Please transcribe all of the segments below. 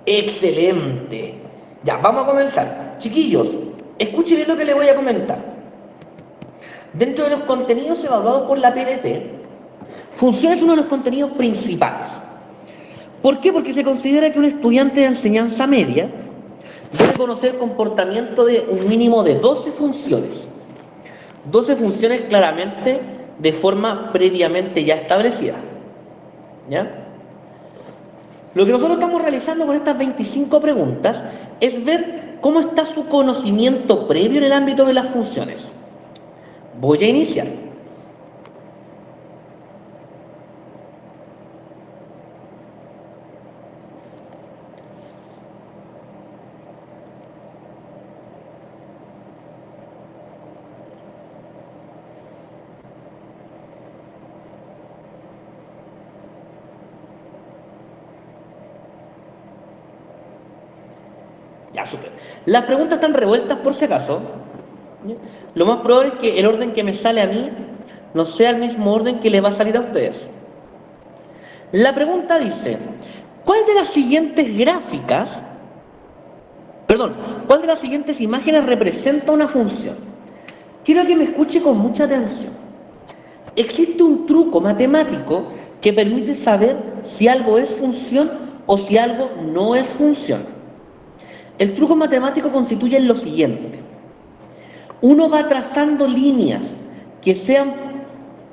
Excelente. Ya, vamos a comenzar. Chiquillos, escuchen bien lo que les voy a comentar. Dentro de los contenidos evaluados por la PDT, función es uno de los contenidos principales. ¿Por qué? Porque se considera que un estudiante de enseñanza media debe conocer el comportamiento de un mínimo de 12 funciones. 12 funciones claramente de forma previamente ya establecida. ¿Ya? Lo que nosotros estamos realizando con estas 25 preguntas es ver cómo está su conocimiento previo en el ámbito de las funciones. Voy a iniciar. Ya, súper. Las preguntas están revueltas por si acaso. Lo más probable es que el orden que me sale a mí no sea el mismo orden que le va a salir a ustedes. La pregunta dice, ¿cuál de las siguientes gráficas, cuál de las siguientes imágenes representa una función? Quiero que me escuche con mucha atención. Existe un truco matemático que permite saber si algo es función o si algo no es función. El truco matemático constituye en lo siguiente. Uno va trazando líneas que sean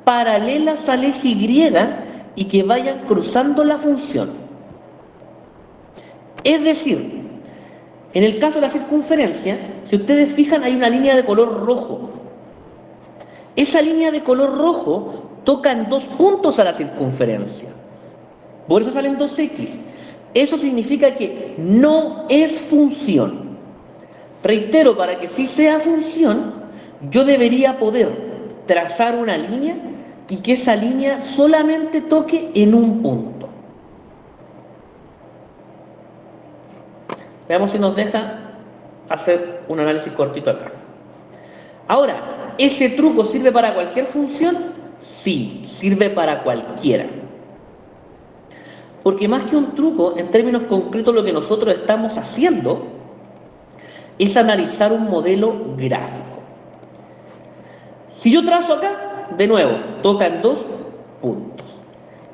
paralelas al eje Y y que vayan cruzando la función. Es decir, en el caso de la circunferencia, si ustedes fijan, hay una línea de color rojo. Esa línea de color rojo toca en 2 puntos a la circunferencia. Por eso salen 2x. Eso significa que no es función. Reitero, para que sí sea función, yo debería poder trazar una línea y que esa línea solamente toque en un punto. Veamos si nos deja hacer un análisis cortito acá. Ahora, ¿ese truco sirve para cualquier función? Sí, sirve para cualquiera. Porque más que un truco, en términos concretos lo que nosotros estamos haciendo es analizar un modelo gráfico. Si yo trazo acá, de nuevo, toca en 2 puntos.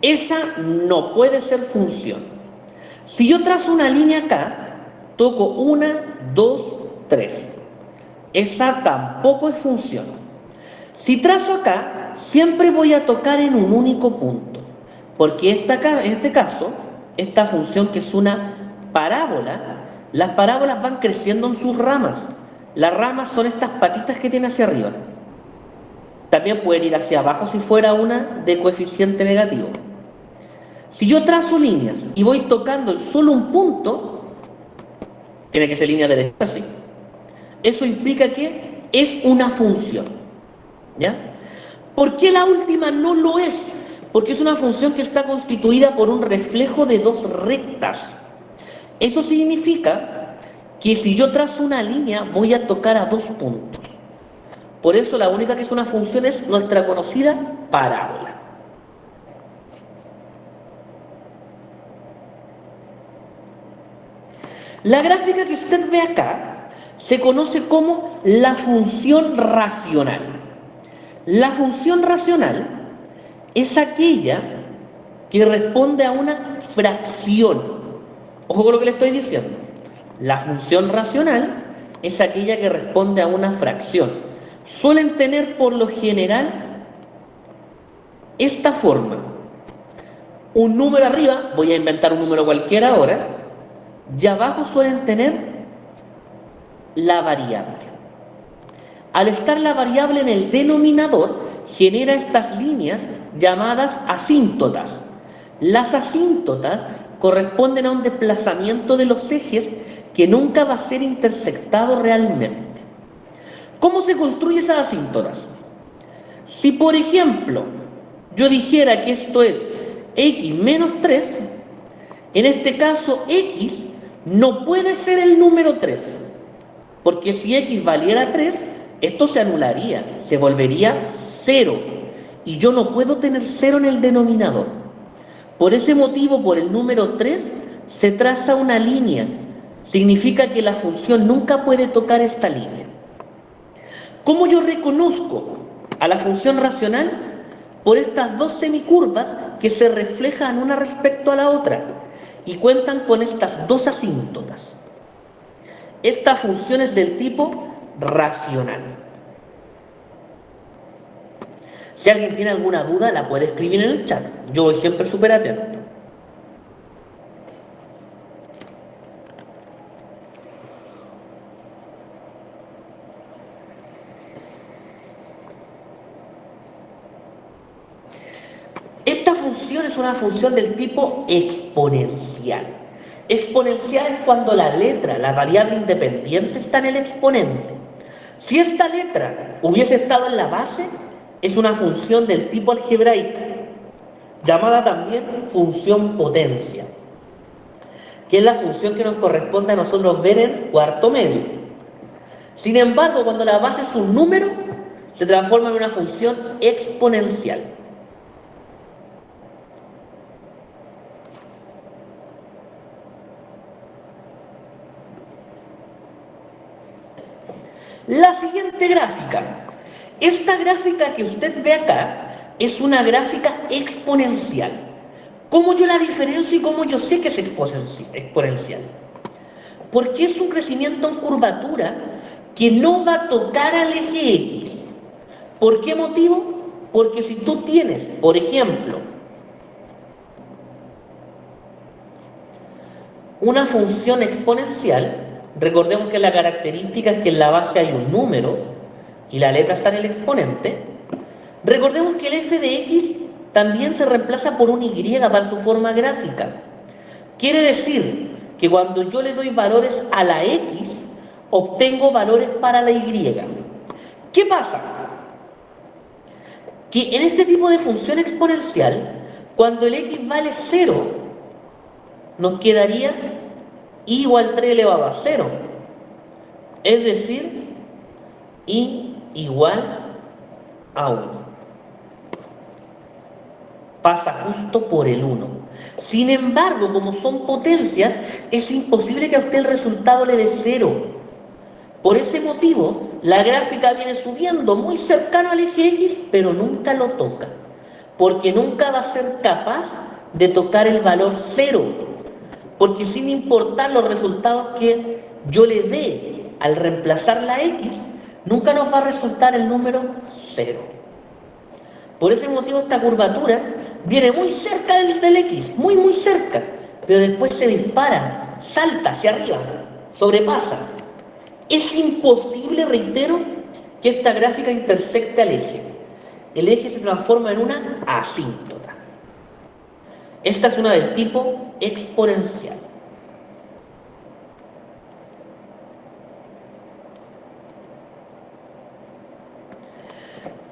Esa no puede ser función. Si yo trazo una línea acá, toco 1, 2, 3. Esa tampoco es función. Si trazo acá, siempre voy a tocar en un único punto. Porque en este caso, esta función que es una parábola, las parábolas van creciendo en sus ramas. Las ramas son estas patitas que tiene hacia arriba. También pueden ir hacia abajo si fuera una de coeficiente negativo. Si yo trazo líneas y voy tocando en solo un punto, tiene que ser línea derecha así. Eso implica que es una función. ¿Ya? ¿Por qué la última no lo es? Porque es una función que está constituida por un reflejo de 2 rectas. Eso significa que si yo trazo una línea voy a tocar a 2 puntos. Por eso la única que es una función es nuestra conocida parábola. La gráfica que usted ve acá se conoce como la función racional. La función racional es aquella que responde a una fracción. Ojo con lo que le estoy diciendo. La función racional es aquella que responde a una fracción. Suelen tener por lo general esta forma. Un número arriba, voy a inventar un número cualquiera ahora, y abajo suelen tener la variable. Al estar la variable en el denominador, genera estas líneas llamadas asíntotas. Las asíntotas corresponden a un desplazamiento de los ejes que nunca va a ser intersectado realmente. ¿Cómo se construyen esas asíntotas? Si, por ejemplo, yo dijera que esto es x menos 3, en este caso x no puede ser el número 3, porque si x valiera 3, esto se anularía, se volvería 0, y yo no puedo tener 0 en el denominador. Por ese motivo, por el número 3, se traza una línea. Significa que la función nunca puede tocar esta línea. ¿Cómo yo reconozco a la función racional? Por estas dos semicurvas que se reflejan una respecto a la otra y cuentan con estas dos asíntotas. Esta función es del tipo racional. Si alguien tiene alguna duda, la puede escribir en el chat. Yo voy siempre súper atento. Esta función es una función del tipo exponencial. Exponencial es cuando la letra, la variable independiente, está en el exponente. Si esta letra hubiese estado en la base, es una función del tipo algebraica, llamada también función potencia, que es la función que nos corresponde a nosotros ver en cuarto medio. Sin embargo, cuando la base es un número, se transforma en una función exponencial. La siguiente gráfica. Esta gráfica que usted ve acá es una gráfica exponencial. ¿Cómo yo la diferencio y cómo yo sé que es exponencial? Porque es un crecimiento en curvatura que no va a tocar al eje X. ¿Por qué motivo? Porque si tú tienes, por ejemplo, una función exponencial, recordemos que la característica es que en la base hay un número y la letra está en el exponente. Recordemos que el f de x también se reemplaza por un y para su forma gráfica. Quiere decir que cuando yo le doy valores a la x, obtengo valores para la y. ¿Qué pasa? Que en este tipo de función exponencial, cuando el x vale 0, nos quedaría y igual 3 elevado a 0. Es decir, y igual a 1. Pasa justo por el 1. Sin embargo, como son potencias, es imposible que a usted el resultado le dé 0. Por ese motivo, la gráfica viene subiendo muy cercano al eje X, pero nunca lo toca. Porque nunca va a ser capaz de tocar el valor 0. Porque sin importar los resultados que yo le dé al reemplazar la X, nunca nos va a resultar el número 0. Por ese motivo esta curvatura viene muy cerca del X, muy cerca, pero después se dispara, salta hacia arriba, sobrepasa. Es imposible, reitero, que esta gráfica intersecte al eje. El eje se transforma en una asíntota. Esta es una del tipo exponencial.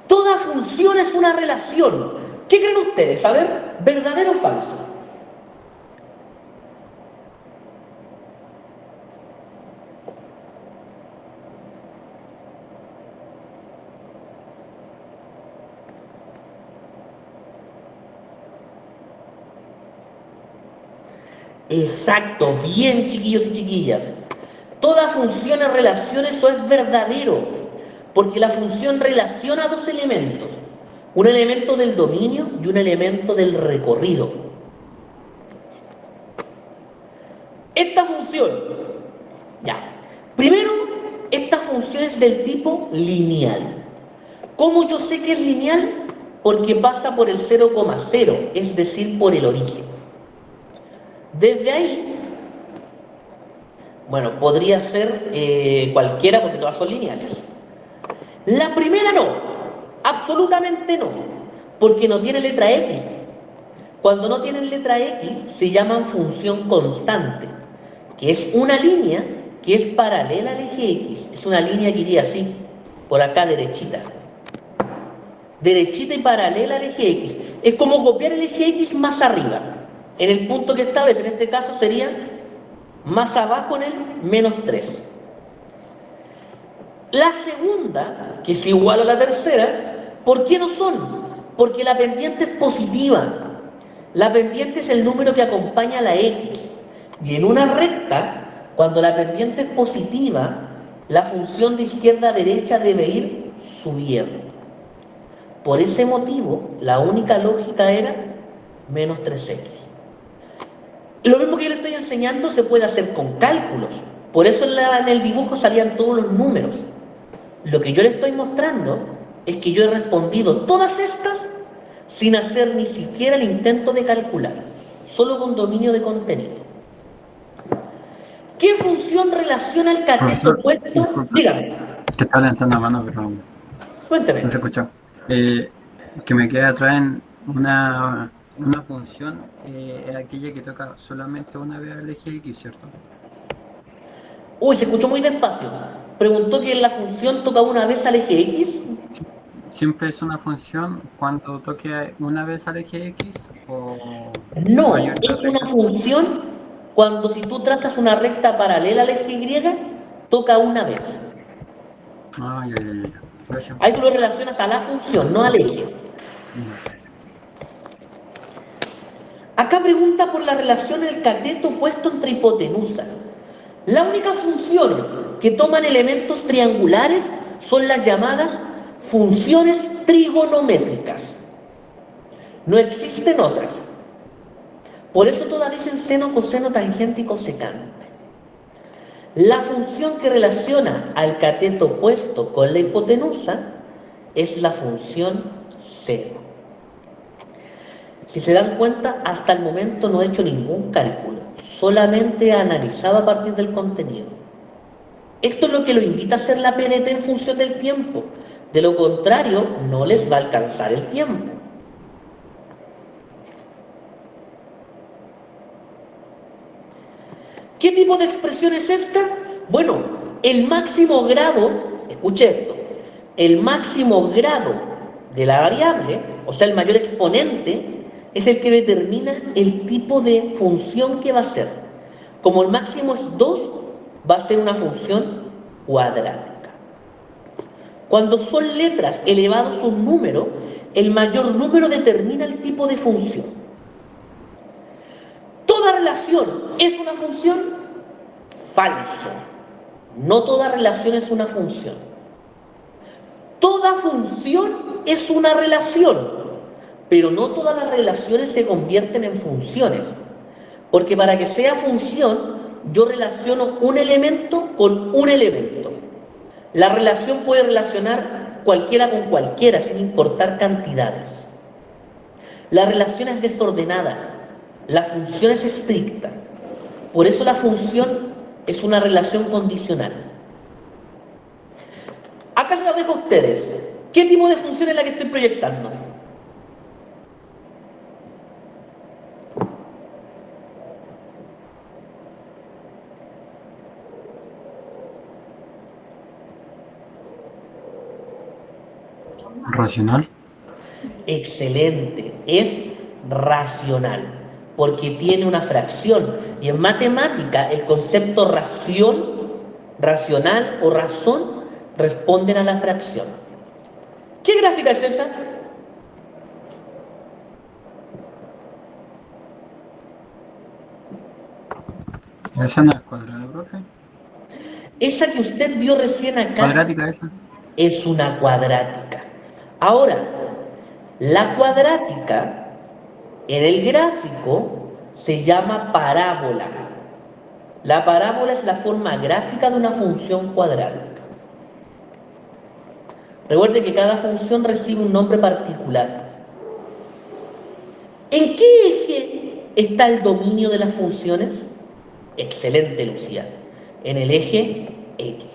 Toda función es una relación. ¿Qué creen ustedes? A ver, ¿verdadero o falso? Exacto, bien chiquillos y chiquillas. Toda función es relación, eso es verdadero, porque la función relaciona dos elementos, un elemento del dominio y un elemento del recorrido. Esta función, ya, primero, esta función es del tipo lineal. ¿Cómo yo sé que es lineal? Porque pasa por el 0,0, es decir, por el origen. Desde ahí, bueno, podría ser cualquiera porque todas son lineales. La primera no, absolutamente no, porque no tiene letra X. Cuando no tienen letra X se llaman función constante, que es una línea que es paralela al eje X. Es una línea que iría así, por acá derechita. Derechita y paralela al eje X. Es como copiar el eje X más arriba. En el punto que establece, en este caso sería más abajo en el -3. La segunda, que es igual a la tercera, ¿por qué no son? Porque la pendiente es positiva. La pendiente es el número que acompaña a la X. Y en una recta, cuando la pendiente es positiva, la función de izquierda a derecha debe ir subiendo. Por ese motivo, la única lógica era menos 3x. Lo mismo que yo le estoy enseñando se puede hacer con cálculos. Por eso en el dibujo salían todos los números. Lo que yo le estoy mostrando es que yo he respondido todas estas sin hacer ni siquiera el intento de calcular, solo con dominio de contenido. ¿Qué función relaciona el cateto Profesor, opuesto? disculpe, Dígame, que está levantando la mano, pero cuénteme. no se escuchó. Que me queda atrás en una función, es aquella que toca solamente una vez al eje X, ¿cierto? Uy, se escuchó muy despacio. Preguntó que la función toca una vez al eje X. ¿Siempre es una función cuando toque una vez al eje X o hay No, otras es una veces? función cuando si tú trazas una recta paralela al eje Y, toca una vez. Ah, ya. Gracias. Ahí tú lo relacionas a la función, no al eje. Ya. Acá pregunta por la relación del cateto opuesto entre hipotenusa. Las únicas funciones que toman elementos triangulares son las llamadas funciones trigonométricas. No existen otras. Por eso todas dicen seno, coseno, tangente y cosecante. La función que relaciona al cateto opuesto con la hipotenusa es la función seno. Si se dan cuenta, hasta el momento no he hecho ningún cálculo, solamente he analizado a partir del contenido. Esto es lo que lo invita a hacer la PNT en función del tiempo. De lo contrario, no les va a alcanzar el tiempo. ¿Qué tipo de expresión es esta? Bueno, el máximo grado, escuche esto, el máximo grado de la variable, o sea, el mayor exponente, es el que determina el tipo de función que va a ser. Como el máximo es 2, va a ser una función cuadrática. Cuando son letras elevados a un número, el mayor número determina el tipo de función. ¿Toda relación es una función? Falso. No toda relación es una función. Toda función es una relación, pero no todas las relaciones se convierten en funciones. Porque para que sea función, yo relaciono un elemento con un elemento. La relación puede relacionar cualquiera con cualquiera, sin importar cantidades. La relación es desordenada, la función es estricta. Por eso la función es una relación condicional. Acá se las dejo a ustedes. ¿Qué tipo de función es la que estoy proyectando? ¿Racional? Excelente, es racional, porque tiene una fracción. Y en matemática el concepto ración, racional o razón responden a la fracción. ¿Qué gráfica es esa? ¿Esa no es cuadrada, profe? Esa que usted vio recién acá ¿Cuadrática esa? es una cuadrática. Ahora, la cuadrática en el gráfico se llama parábola. La parábola es la forma gráfica de una función cuadrática. Recuerde que cada función recibe un nombre particular. ¿En qué eje está el dominio de las funciones? Excelente, Lucía. En el eje X.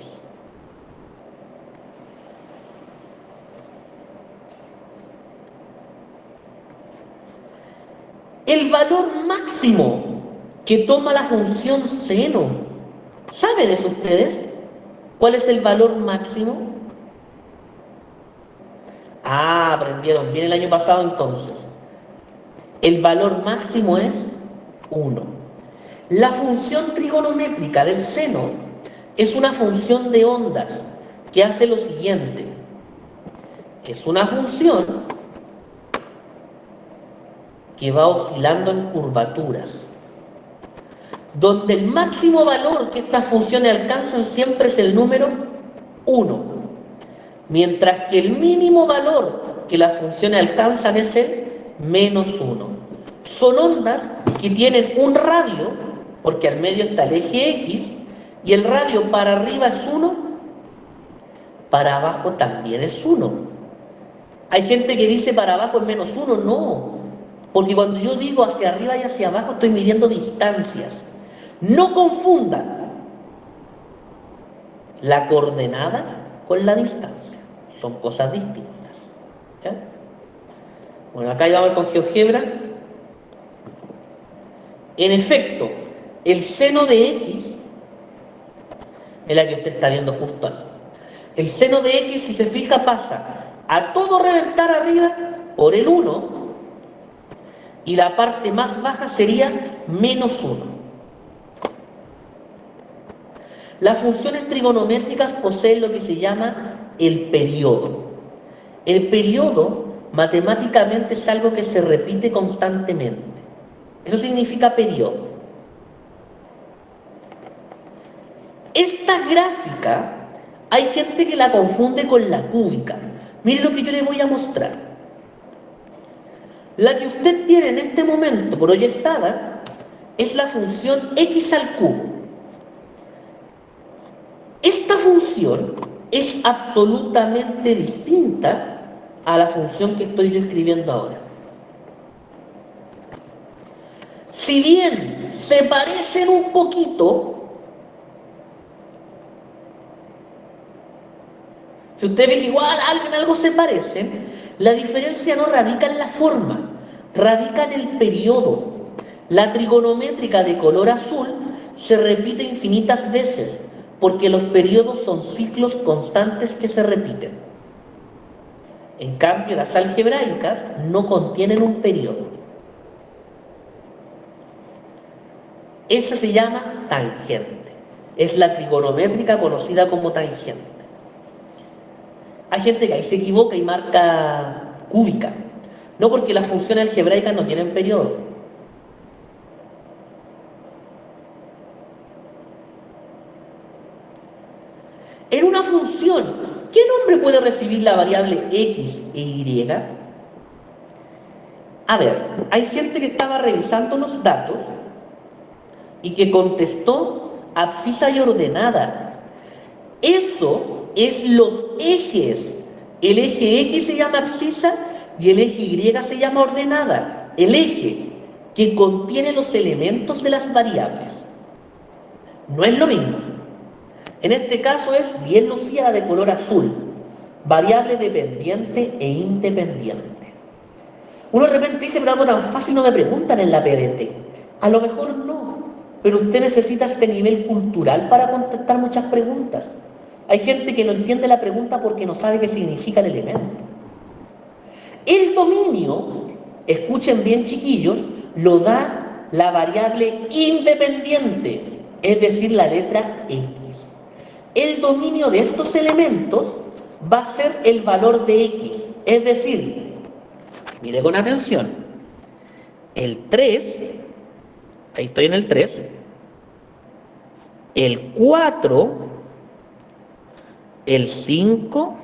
El valor máximo que toma la función seno. ¿Saben eso ustedes? ¿Cuál es el valor máximo? Ah, aprendieron bien el año pasado entonces. El valor máximo es 1. La función trigonométrica del seno es una función de ondas que hace lo siguiente. Es una función que va oscilando en curvaturas. donde el máximo valor que estas funciones alcanzan siempre es el número 1, mientras que el mínimo valor que las funciones alcanzan es el -1. Son ondas que tienen un radio, porque al medio está el eje X, y el radio para arriba es 1, para abajo también es 1. Hay gente que dice para abajo es -1, no, porque cuando yo digo hacia arriba y hacia abajo estoy midiendo distancias. No confundan la coordenada con la distancia, son cosas distintas. ¿Ya? Bueno, acá ya vamos con GeoGebra. En efecto, el seno de X es la que usted está viendo justo ahí. El seno de X, si se fija, pasa a todo reventar arriba por el 1 y la parte más baja sería -1. Las funciones trigonométricas poseen lo que se llama el periodo. El periodo matemáticamente es algo que se repite constantemente. Eso significa periodo. Esta gráfica, hay gente que la confunde con la cúbica. Mire lo que yo le voy a mostrar. La que usted tiene en este momento proyectada es la función x al cubo. Esta función es absolutamente distinta a la función que estoy yo escribiendo ahora. Si bien se parecen un poquito, si usted ve que igual en algo se parecen, la diferencia no radica en la forma, radica en el periodo. La trigonométrica de color azul se repite infinitas veces, porque los periodos son ciclos constantes que se repiten. En cambio, las algebraicas no contienen un periodo. Esa se llama tangente. Es la trigonométrica conocida como tangente. Hay gente que ahí se equivoca y marca cúbica. No, porque las funciones algebraicas no tienen periodo. En una función, ¿qué nombre puede recibir la variable x e y? A ver, hay gente que estaba revisando los datos y que contestó abscisa y ordenada. Eso es los ejes. El eje X se llama abscisa y el eje Y se llama ordenada. El eje que contiene los elementos de las variables. No es lo mismo. En este caso es bien lucida de color azul. Variable dependiente e independiente. Uno de repente dice, pero algo tan fácil no me preguntan en la PDT. A lo mejor no, pero usted necesita este nivel cultural para contestar muchas preguntas. Hay gente que no entiende la pregunta porque no sabe qué significa el elemento. El dominio, escuchen bien chiquillos, lo da la variable independiente, es decir, la letra X. El dominio de estos elementos va a ser el valor de X, es decir, mire con atención, el 3, ahí estoy en el 3, el 4, el 5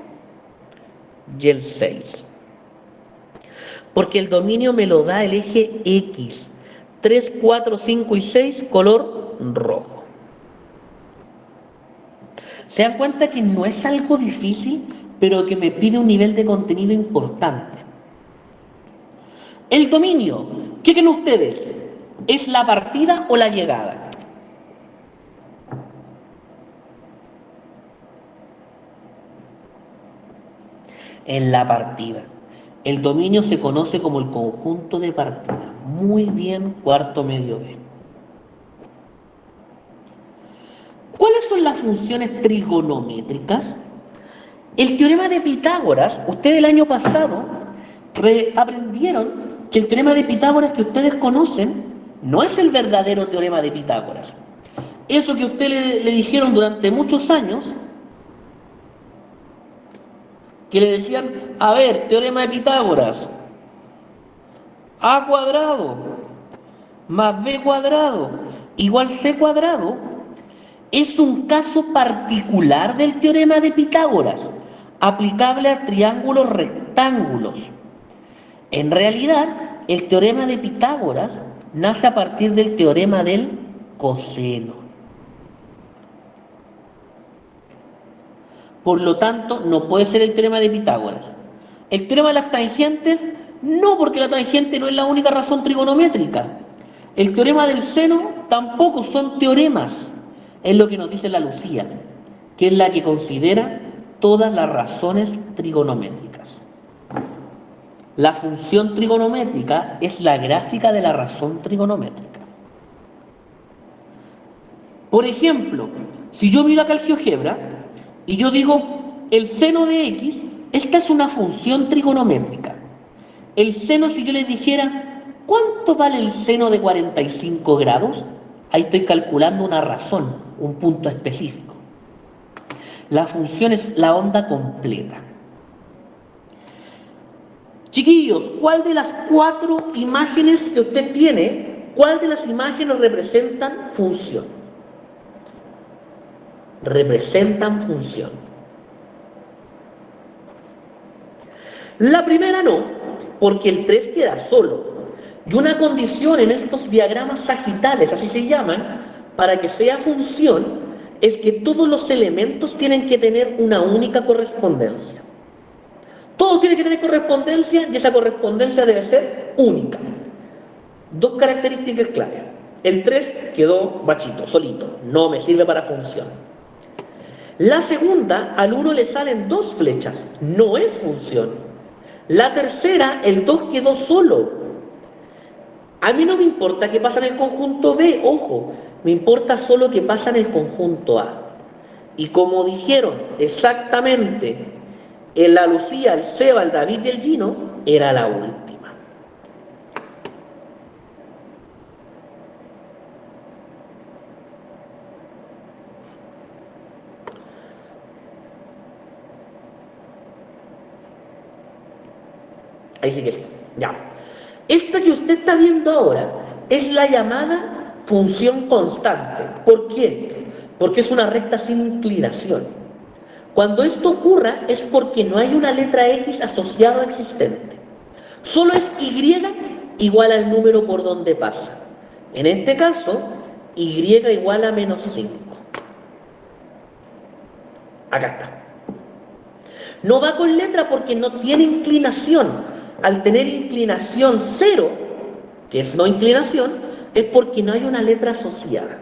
y el 6. Porque el dominio me lo da el eje X. 3, 4, 5 y 6, color rojo. ¿Se dan cuenta que no es algo difícil, pero que me pide un nivel de contenido importante? El dominio, ¿qué creen ustedes? ¿Es la partida o la llegada? En la partida. El dominio se conoce como el conjunto de partida. Muy bien, cuarto medio B. ¿Cuáles son las funciones trigonométricas? El teorema de Pitágoras, ustedes el año pasado aprendieron que el teorema de Pitágoras que ustedes conocen no es el verdadero teorema de Pitágoras. Eso que ustedes le dijeron durante muchos años, que le decían, a ver, teorema de Pitágoras, a cuadrado más b cuadrado igual c cuadrado es un caso particular del teorema de Pitágoras, aplicable a triángulos rectángulos. En realidad, el teorema de Pitágoras nace a partir del teorema del coseno. Por lo tanto, no puede ser el teorema de Pitágoras. El teorema de las tangentes, no, porque la tangente no es la única razón trigonométrica. El teorema del seno tampoco son teoremas. Es lo que nos dice la Lucía, que es la que considera todas las razones trigonométricas. La función trigonométrica es la gráfica de la razón trigonométrica. Por ejemplo, si yo miro acá el GeoGebra y yo digo el seno de X, esta es una función trigonométrica. El seno, si yo les dijera, ¿cuánto vale el seno de 45 grados? Ahí estoy calculando una razón, un punto específico. La función es la onda completa. Chiquillos, ¿cuál de las 4 imágenes que usted tiene, cuál de las imágenes representan función? Representan función. La primera no, porque el 3 queda solo. Y una condición en estos diagramas sagitales, así se llaman, para que sea función, es que todos los elementos tienen que tener una única correspondencia. Todos tienen que tener correspondencia y esa correspondencia debe ser única. 2 características claves. El 3 quedó bachito, solito, no me sirve para función. La segunda, al 1 le salen 2 flechas, no es función. La tercera, el 2 quedó solo. A mí no me importa qué pasa en el conjunto B, ojo, me importa solo qué pasa en el conjunto A. Y como dijeron exactamente la Lucía, el Seba, el David y el Gino, era la última. Ahí sí que sí, ya. Esta que usted está viendo ahora es la llamada función constante. ¿Por qué? Porque es una recta sin inclinación. Cuando esto ocurra es porque no hay una letra X asociada existente. Solo es Y igual al número por donde pasa. En este caso, Y igual a menos 5. Acá está. No va con letra porque no tiene inclinación. Al tener inclinación 0, que es no inclinación, es porque no hay una letra asociada.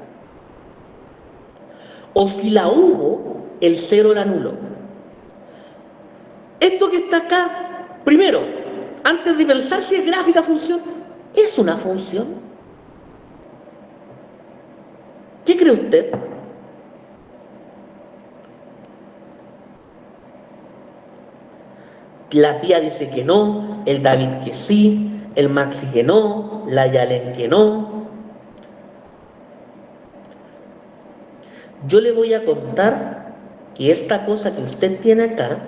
O si la hubo, el 0 la anuló. Esto que está acá, primero, antes de pensar si es gráfica función, ¿es una función? ¿Qué cree usted? La Pía dice que no, el David que sí, el Maxi que no, la Yalen que no. Yo le voy a contar que esta cosa que usted tiene acá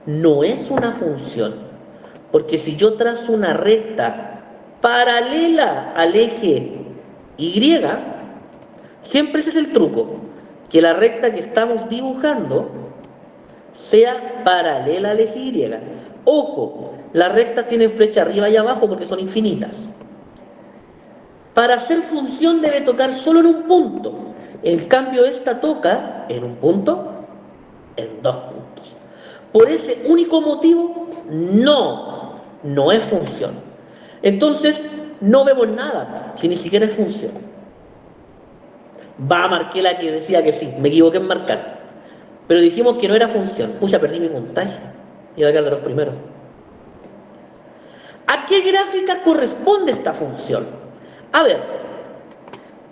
no es una función, porque si yo trazo una recta paralela al eje Y, siempre ese es el truco, que la recta que estamos dibujando sea paralela al eje Y. Ojo, las rectas tienen flecha arriba y abajo porque son infinitas. Para hacer función debe tocar solo en un punto. En cambio, esta toca en un punto, en 2 puntos. Por ese único motivo, no es función. Entonces, no vemos nada, si ni siquiera es función. Marqué la que decía que sí, me equivoqué en marcar. Pero dijimos que no era función. Pucha, perdí mi puntaje. Iba a quedar de los primeros. ¿A qué gráfica corresponde esta función? A ver,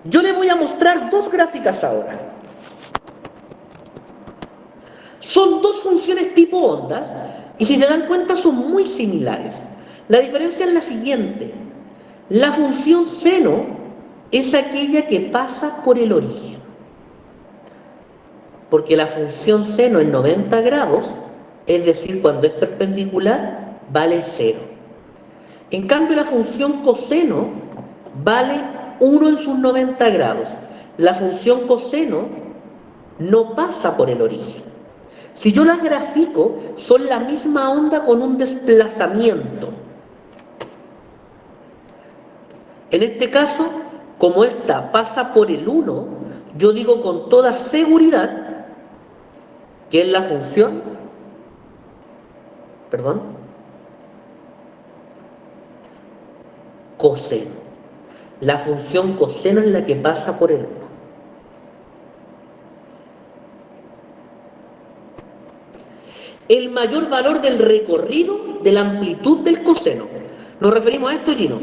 yo le voy a mostrar 2 gráficas ahora. Son 2 funciones tipo ondas y si se dan cuenta son muy similares. La diferencia es la siguiente. La función seno es aquella que pasa por el origen. Porque la función seno en 90 grados, es decir, cuando es perpendicular, vale 0. En cambio, la función coseno vale 1 en sus 90 grados. La función coseno no pasa por el origen. Si yo las grafico, son la misma onda con un desplazamiento. En este caso, como esta pasa por el 1, yo digo con toda seguridad que es la función, coseno. La función coseno es la que pasa por el 1. El mayor valor del recorrido de la amplitud del coseno. Nos referimos a esto, Gino.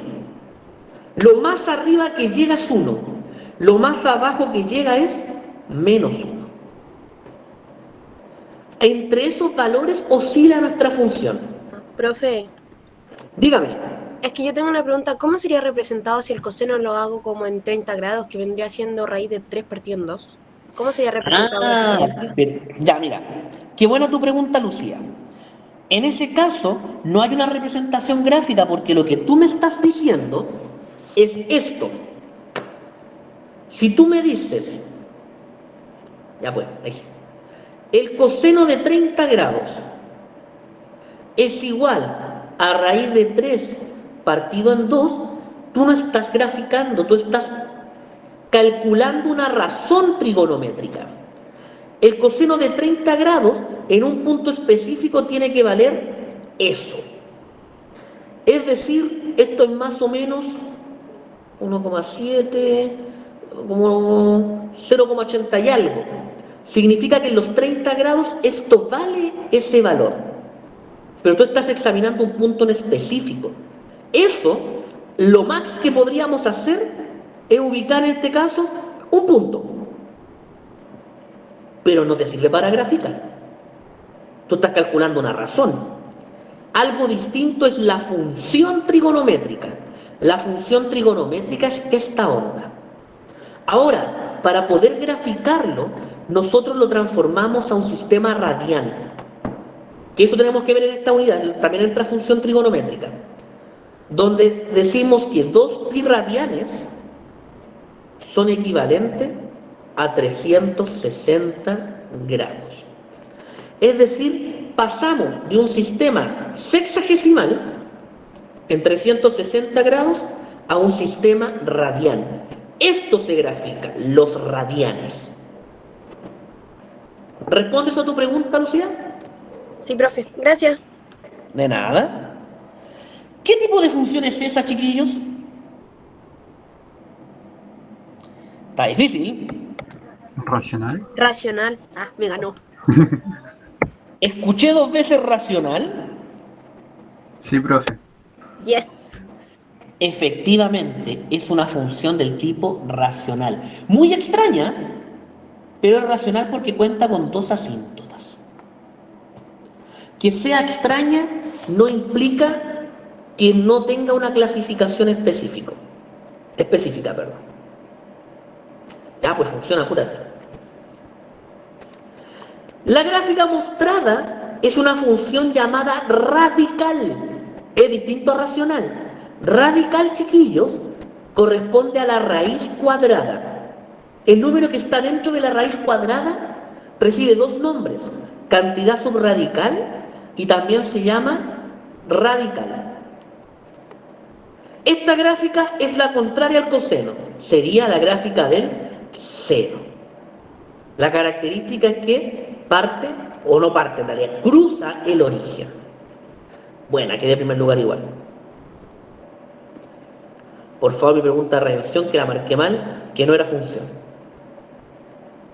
Lo más arriba que llega es 1. Lo más abajo que llega es menos 1. Entre esos valores oscila nuestra función. Profe, Dígame. es que yo tengo una pregunta. ¿Cómo sería representado si el coseno lo hago como en 30 grados, que vendría siendo raíz de 3 partido en 2? ¿Cómo sería representado? Ya, mira. Qué buena tu pregunta, Lucía. En ese caso, no hay una representación gráfica porque lo que tú me estás diciendo es esto. Si tú me dices, ya pues, ahí sí, el coseno de 30 grados es igual a raíz de 3 partido en 2, tú no estás graficando, tú estás calculando una razón trigonométrica. El coseno de 30 grados en un punto específico tiene que valer eso. Es decir, esto es más o menos 1,7, como 0,80 y algo. Significa que en los 30 grados esto vale ese valor. Pero tú estás examinando un punto en específico. Eso, lo más que podríamos hacer es ubicar en este caso un punto. Pero no te sirve para graficar. Tú estás calculando una razón. Algo distinto es la función trigonométrica. La función trigonométrica es esta onda. Ahora, para poder graficarlo, nosotros lo transformamos a un sistema radial. Que eso tenemos que ver en esta unidad, también entra función trigonométrica, donde decimos que 2 pi radianes son equivalentes a 360 grados. Es decir, pasamos de un sistema sexagesimal en 360 grados a un sistema radial. Esto se grafica, los radianes. ¿Respondes a tu pregunta, Lucía? Sí, profe, gracias. De nada. ¿Qué tipo de función es esa, chiquillos? Está difícil. ¿Racional? Racional. Ah, me ganó. Escuché 2 veces racional. Sí, profe. Yes. Efectivamente, es una función del tipo racional. Muy extraña, pero es racional porque cuenta con 2 asíntotas. Que sea extraña no implica que no tenga una clasificación específica. Ya, pues funciona, apúrate. La gráfica mostrada es una función llamada radical. Es distinto a racional. Radical, chiquillos, corresponde a la raíz cuadrada. El número que está dentro de la raíz cuadrada recibe 2 nombres, cantidad subradical y también se llama radical. Esta gráfica es la contraria al coseno, sería la gráfica del seno. La característica es que parte, o no parte en realidad, cruza el origen. Buena, quedé en primer lugar igual. Por favor, mi pregunta de redención, que la marqué mal, que no era función.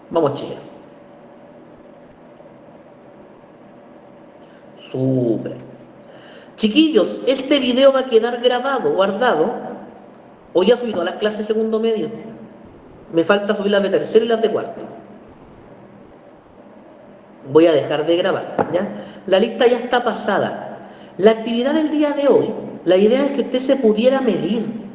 Vamos, chicos. Súper. Chiquillos, este video va a quedar grabado, guardado, o ya subí todas las clases de segundo medio. Me falta subir las de tercero y las de cuarto. Voy a dejar de grabar, ¿ya? La lista ya está pasada. La actividad del día de hoy, la idea es que usted se pudiera medir.